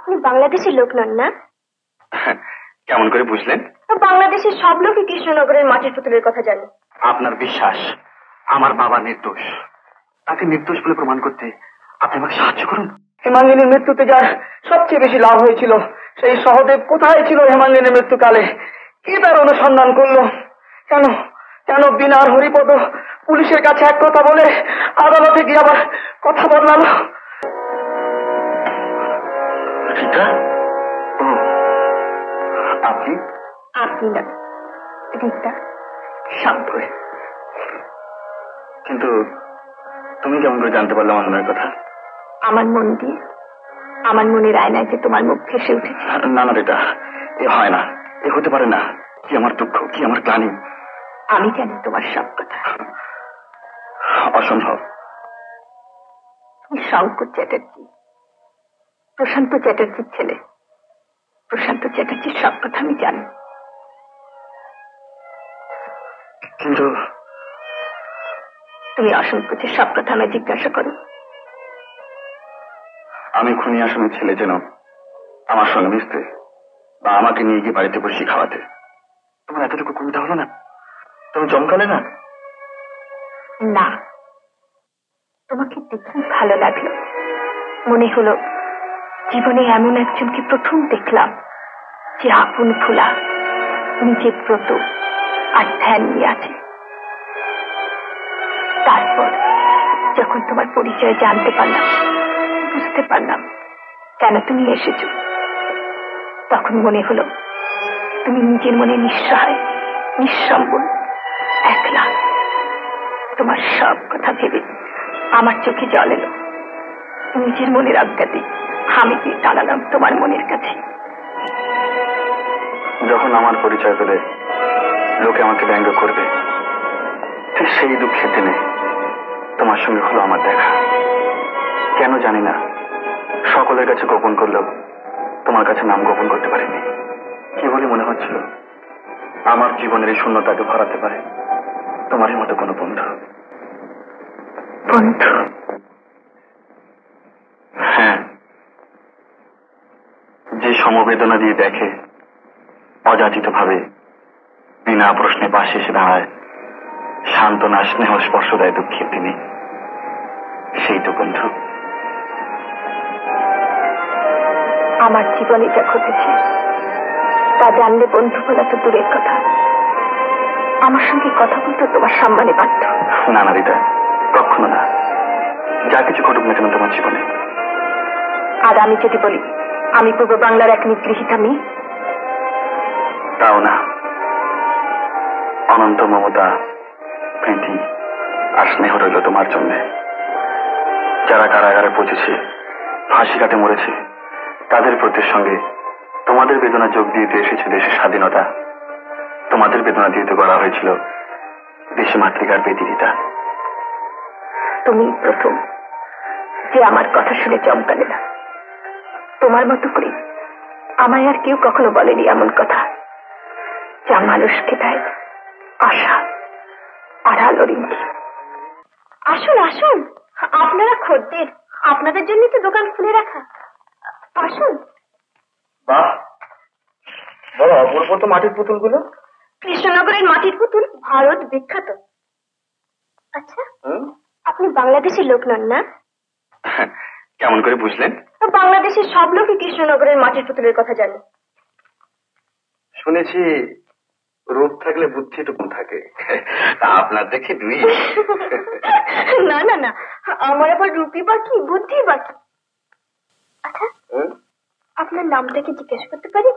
আপনি বাংলাদেশের লোক নন না? কেমন করে বুঝলেন? বাংলাদেশের সব লোকই কৃষ্ণনগরের মাটির পুতুলের কথা জানে। আপনার বিশ্বাস আমার বাবা নির্দোষ, তাকে নির্দোষ বলে প্রমাণ করতে আপনি আমাকে সাহায্য করুন। হেমাঙ্গিনীর মৃত্যুতে যার সবচেয়ে বেশি লাভ হয়েছিল সেই সহদেব কোথায় ছিল হেমাঙ্গিনীর মৃত্যুকালে? কি তার অনুসন্ধান করলো? কেন কেন বিনার হরিপদ পুলিশের কাছে এক কথা বলে আদালতে গিয়ে আবার কথা বদলালো? আপনি আপনি না, রীতা শঙ্কর। কিন্তু তুমি কেমন করে জানতে পারলে আমার মনের কথা? আমার মন দিয়ে, আমার মনের আয়নায় যে তোমার মুখ ভেসে উঠেছে। না না রীতা, এ হয় না, এ হতে পারে না। কি আমার দুঃখ, কি আমার গ্লানি। আমি জানি তোমার সব কথা। অসম্ভব। তুমি শঙ্কর চ্যাটার্জি, প্রশান্ত চ্যাটার্জির ছেলে। প্রশান্ত চ্যাটার্জির সব কথা আমি জানি। কিন্তু তুমি অসংকোচের সব কথা আমায় জিজ্ঞাসা করো। আমি খুনি আসামির ছেলে যেন আমার সঙ্গে মিশতে বা আমাকে নিয়ে গিয়ে বাড়িতে বসে খাওয়াতে তোমার এতটুকু কবিতা হলো না? তুমি চমকালে না? না, তোমাকে দেখে ভালো লাগলো। মনে হলো জীবনে এমন একজনকে প্রথম দেখলাম যে আপন ভোলা, নিজে ব্রত আর ধ্যান নিয়ে আছে। তারপর যখন তোমার পরিচয় জানতে পারলাম, বুঝতে পারলাম কেন তুমি এসেছো, তখন মনে হলো তুমি নিজের মনে নিঃসহায়, নিঃসম্বল, একলা। তোমার সব কথা ভেবে আমার চোখে জল এলো। নিজের মনের আজ্ঞাতে আমি গিয়ে দাঁড়ালাম তোমার মনের কাছে। যখন আমার পরিচয় পেলে লোকে আমাকে ব্যঙ্গ করবে, ঠিক সেই দুঃখের দিনে তোমার সঙ্গে হলো আমার দেখা। কেন জানি না, সকলের কাছে গোপন করলেও তোমার কাছে নাম গোপন করতে পারিনি। কি বলে মনে হচ্ছিল আমার জীবনের এই শূন্যতাকে ভরাতে পারে তোমারই মতো কোনো বন্ধু। বন্ধু? হ্যাঁ, যে সমবেদনা দিয়ে দেখে, অযাচিত ভাবে বিনা প্রশ্নে পাশে এসে দাঁড়ায়, সান্ত্বনা স্নেহ স্পর্শ দেয় দুঃখের দিনে, সেই তো বন্ধু। আমার জীবনে যা ঘটেছে তা জানলে বন্ধু বলা তো দূরের কথা, আমার সঙ্গে কথা বলতে তোমার সম্মানে বাধ্য। না না রীতা, কখনো না। যা কিছু ঘটুক না কেন তোমার জীবনে। আর আমি যদি বলি আমি পূর্ব বাংলার এক নিগৃহীতা মেয়ে? তাও না। অনন্ত মমতা, প্রীতি আর স্নেহ রইল তোমার জন্য। যারা কারাগারে পৌঁছেছে, ফাঁসি কাটে মরেছে, তাদের প্রত্যেকের সঙ্গে তোমাদের বেদনা যোগ দিতে এসেছে দেশের স্বাধীনতা। তোমাদের বেদনা দিতে করা হয়েছিল দেশে মাতৃকার বেদিতা। তুমি প্রথম যে আমার কথা শুনে চমকালে না। তোমার মতো করে আমায় আর কেউ কখনো বলেনি এমন কথা যা মানুষকে দেয় আশা আর আলোর ইঙ্গিত। আসুন আসুন, আপনারা খদ্দের, আপনাদের জন্য তো দোকান খুলে রাখা। আসুন। বাহ, বড় অপূর্ব তো মাটির পুতুলগুলো। কৃষ্ণনগরের মাটির পুতুল ভারত বিখ্যাত। আচ্ছা, আপনি বাংলাদেশের লোক নন না? কেমন করে বুঝলেন? বাংলাদেশের সব লোকই কৃষ্ণনগরের মাটির পুতুলের কথা জানে। শুনেছি রূপ থাকলে বুদ্ধি তো কম থাকে, তা আপনার দেখে দুই। না না না, আমার আবার রূপই বাকি, বুদ্ধি বাকি। আচ্ছা, আপনার নামটা কি জিজ্ঞেস করতে পারি?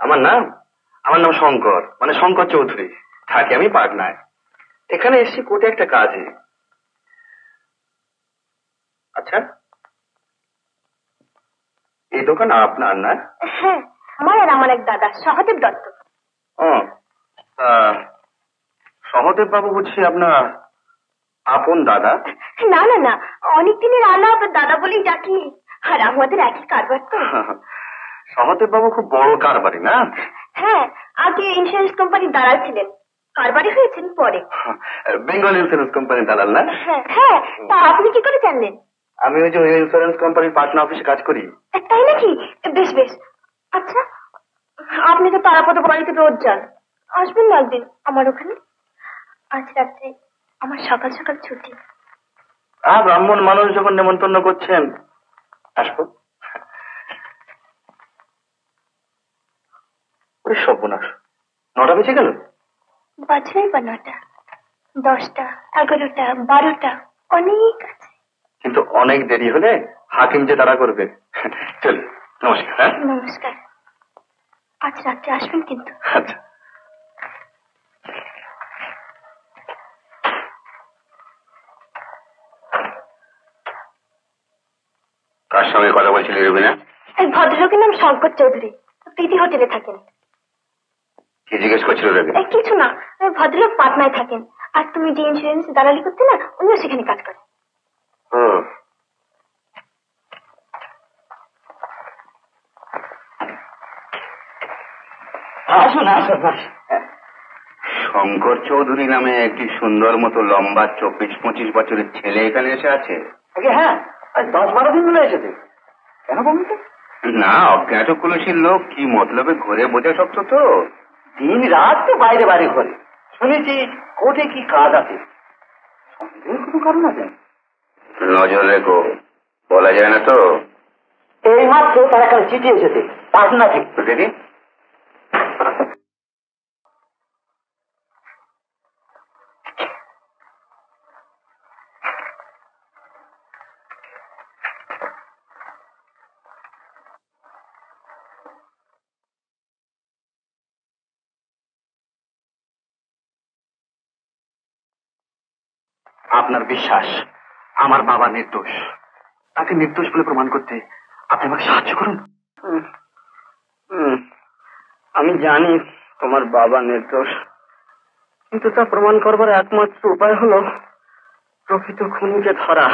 আমার নাম শঙ্কর, মানে শঙ্কর চৌধুরী। থাকি আমি পাটনায়। এখানে এসেছি কোটে একটা কাজে। আচ্ছা, এই দোকান আপনার না? হ্যাঁ, আমার আর আমার এক দাদা সহদেব দত্ত। ও, সহদেব বাবু বুঝছি আপনার আপন দাদা? না না না, অনেকদিনের আলাপ, দাদা বলেই ডাকি। আর আমাদের একই কারবার তো। সহদেব বাবু খুব বড় কারবারি না? হ্যাঁ, আগে ইন্স্যুরেন্স কোম্পানির দালাল ছিলেন, কারবারি হয়েছেন পরে। বেঙ্গল ইন্স্যুরেন্স কোম্পানির দালাল না? হ্যাঁ, তা আপনি কি করে জানলেন? আমি ওই যে ইন্স্যুরেন্স কোম্পানির পাটনা অফিসে কাজ করি। তাই নাকি? বেশ বেশ। আচ্ছা, আপনি তো তারাপদ বাড়িতে রোজ যান, আসবেন না একদিন আমার ওখানে? আজ রাত্রে আমার সকাল সকাল ছুটি। ব্রাহ্মণ মানুষ যখন নেমন্তন্ন করছেন, আসবো। ওই সর্বনাশ, 9টা বেজে গেল। বাজলেই বা 9টা, 10টা, 11টা, 12টা, অনেক আছে। কিন্তু অনেক দেরি হলে হাকিম যে তারা করবে। চল, নমস্কার। নমস্কার। আজ রাত্রে আসবেন কিন্তু। আচ্ছা। কার সঙ্গে কথা বলছিলি রবিনা? এক ভদ্রলোকের নাম শঙ্কর চৌধুরী, প্রীতি হোটেলে থাকেন। কি জিজ্ঞেস করছিল রবিনা? কিছু না, ভদ্রলোক পাটনায় থাকেন, আর তুমি যে ইন্স্যুরেন্স দালালি করতে না, উনিও সেখানে কাজ করেন। আসুন আসুন। শঙ্কর চৌধুরী নামে একটি সুন্দর মতো লম্বা 24-25 বছরের ছেলে এখানে এসে আছে। হ্যাঁ, 10-12 দিন ধরে এসেছে। কেন বলুন তো? না, অজ্ঞাত কুলসীর লোক কি মতলবে ঘুরে বোঝা শক্ত তো। দিন রাত তো বাইরে বাইরে ঘরে। শুনেছি কোর্টে কি কাজ আছে। সন্দেহের কোনো কারণ আছে? নজর রেখো, বলা যায় না তো। এই মাত্র তার একটা চিঠি এসেছে পাটনা থেকে। দেখি। আপনার বিশ্বাস আমার বাবা নির্দোষ, তাকে নির্দোষ বলে প্রমাণ করতে আপনি আমাকে সাহায্য করুন। আমি জানি তোমার বাবা নির্দোষ, কিন্তু তা প্রমাণ করবার একমাত্র উপায় হলো প্রকৃত খুনিকে ধরা।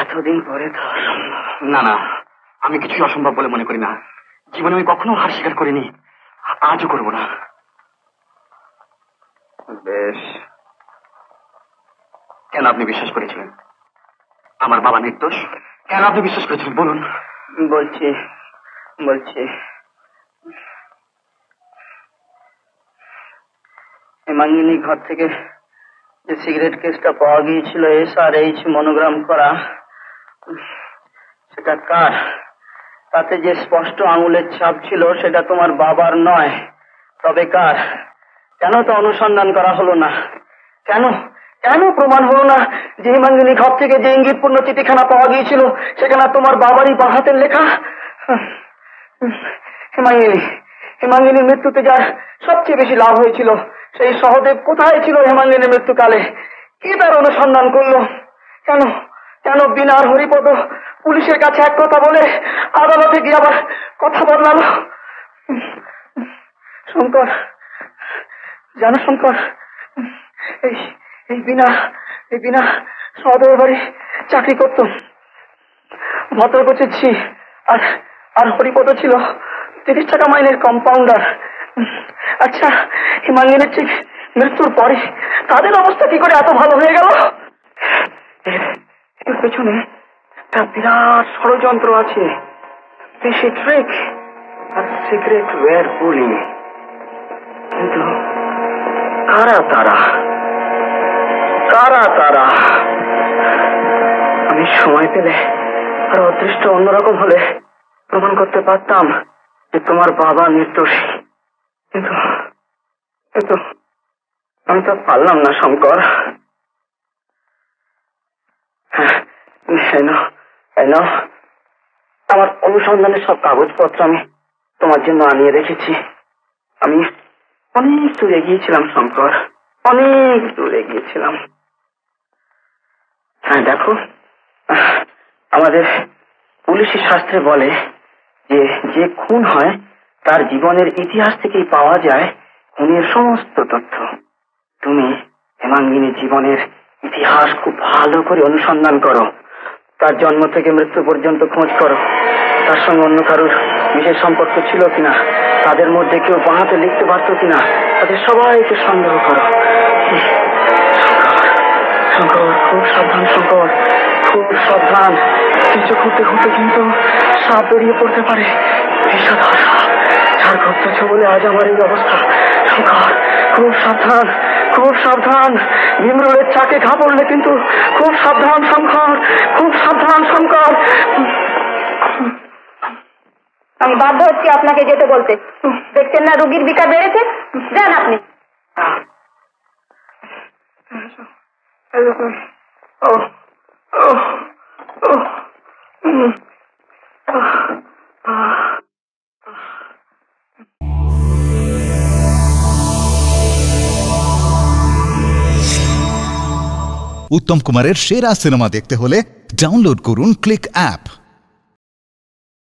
এতদিন পরে ধরা। না না, আমি কিছুই অসম্ভব বলে মনে করি না। জীবনে আমি কখনো হার স্বীকার করিনি, আজও করব না। বেশ। কেন আপনি বিশ্বাস করেছিলেন আমার বাবা নির্দোষ? কেন আপনি বিশ্বাস করেছিলেন বলুন? বলছি হেমাঙ্গিনী ঘর থেকে যে সিগারেট কেসটা পাওয়া গিয়েছিল, SRH মনোগ্রাম করা, সেটা কার? তাতে যে স্পষ্ট আঙুলের ছাপ ছিল সেটা তোমার বাবার নয়, তবে কার? কেন তো অনুসন্ধান করা হলো না? কেন প্রমাণ হলো না যে হেমাঙ্গিনী ঘর থেকে যে ইঙ্গিতপূর্ণ চিঠিখানা পাওয়া গিয়েছিল সেখানে তোমার বাবারই বাঁ হাতের লেখা? হেমাঙ্গিনীর মৃত্যুতে যার সবচেয়ে বেশি লাভ হয়েছিল সেই সহদেব কোথায় ছিল হেমাঙ্গিনীর মৃত্যুকালে? কি তার অনুসন্ধান করলো? কেন বিনার হরিপদ পুলিশের কাছে এক কথা বলে আদালতে গিয়ে আবার কথা বদলালো? শঙ্কর, জানো শঙ্কর, এই বিনা সহদেবের বাড়ি চাকরি করত। ভদ্রগোছের আর হরিপদ ছিল 30 টাকা মাইনের কম্পাউন্ডার। আচ্ছা, হেমাঙ্গিনীর ঠিক মৃত্যুর পরে তাদের অবস্থা কি করে এত ভালো হয়ে গেল? এর পেছনে একটা বিরাট ষড়যন্ত্র আছে, বেশি ট্রিক আর সিক্রেট ওয়্যার পুলিং। কিন্তু কারা তারা? আমি সময় পেলে আর অদৃষ্ট অন্যরকম হলে প্রমাণ করতে পারতাম যে তোমার বাবা নির্দোষী, কিন্তু আমি তো পারলাম না শঙ্কর। আমার অনুসন্ধানের সব কাগজপত্র আমি তোমার জন্য আনিয়ে রেখেছি। আমি অনেক দূরে গিয়েছিলাম শঙ্কর, অনেক দূরে গিয়েছিলাম। হ্যাঁ দেখো, আমাদের পুলিশি শাস্ত্রে বলে যে খুন হয় তার জীবনের ইতিহাস থেকেই পাওয়া যায় খুনের সমস্ত তথ্য। তুমি হেমাঙ্গিনীর জীবনের ইতিহাস খুব ভালো করে অনুসন্ধান করো, তার জন্ম থেকে মৃত্যু পর্যন্ত খোঁজ করো। তার সঙ্গে অন্য কারোর বিশেষ সম্পর্ক ছিল কিনা, তাদের মধ্যে কেউ বাঁহাতে লিখতে পারত কিনা, তাদের সবাইকে সন্দেহ করো। শঙ্কর, খুব সাবধান শঙ্কর, খুব সাবধান, কিছু করতে করতে কিন্তু সাপ বেরিয়ে পড়তে পারে। বিষধর সাপ, ঝাড় করতেছ বলে আজ আমার এই অবস্থা। শঙ্কর, খুব সাবধান, খুব সাবধান। ভীমরুলের চাকে ঘা পড়লে কিন্তু খুব সাবধান শঙ্কর, খুব সাবধান শঙ্কর। আমি বাধ্য হচ্ছি আপনাকে যেতে বলতে। দেখছেন না রোগীর বিকার বেড়েছে, যান আপনি। উত্তম কুমারের সেরা সিনেমা দেখতে হলে ডাউনলোড করুন ক্লিক অ্যাপ।